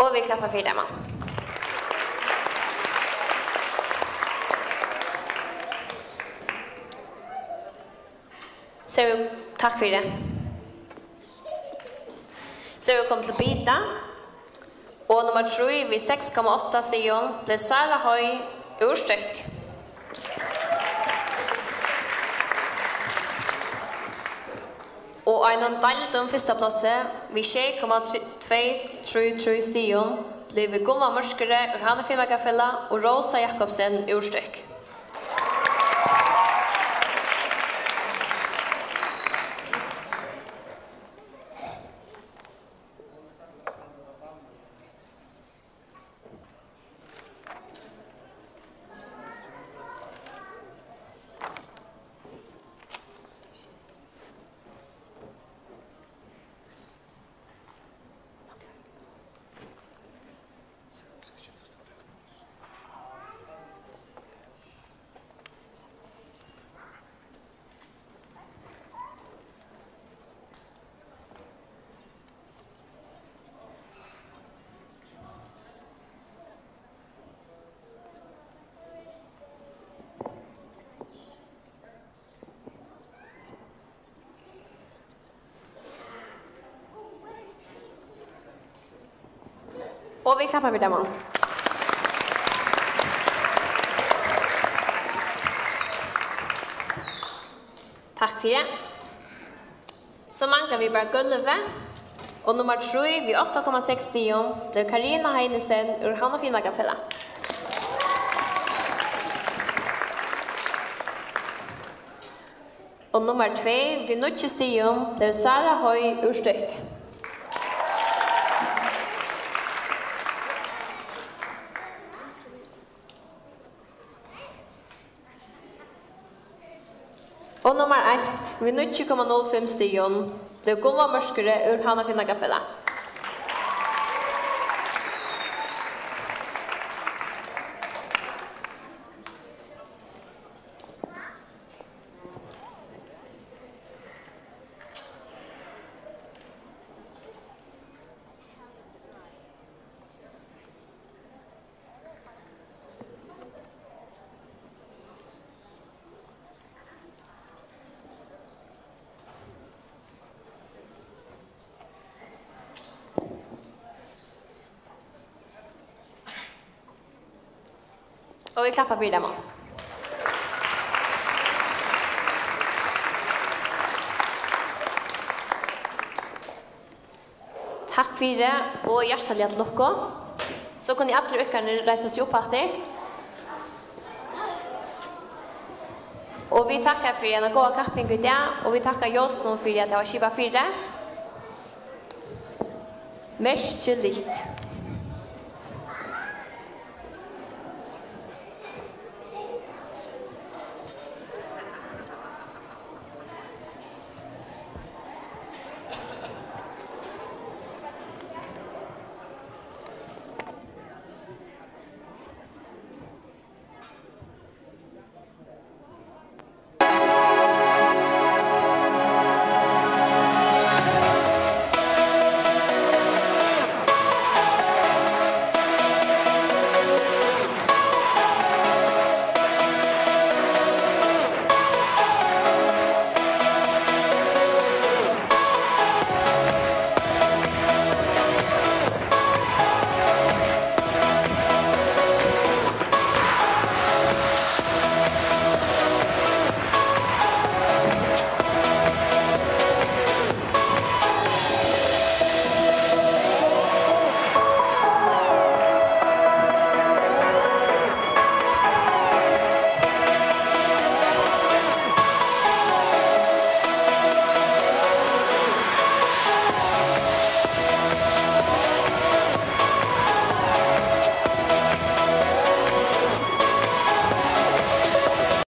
Og vi klapper for dem. Så vi takk for det. Så vi kom til Bita. Og nummer 3 ved 6,8 stigen ble Sara Høy urstykk. Og en delt om første plasset ved 6,233 stigen ble Gumma Mørskere, Urhane Filmagafella og Rosa Jakobsen urstykk. Og vi klapper for dem. Takk for det. Så mangler vi bare gulvet. Og nummer 3 ved 8,6 stigen ble Karina Heinesen ur Urhane Filmagafella. Og nummer 2 ved 9 stigen ble Sara Høy urstykk. Og nummer 1 ved 9,05 stigen ble Gumma Mørskere, Urhane Filmagafella. Og vi klapper for dem. Takk for det, og hjertelig at lukke. Så kunne alle ukene reise seg opp etter. Og vi takker for en god kapping i dag, og vi takker Jåsson for at det var kjipa 4. Mest litt.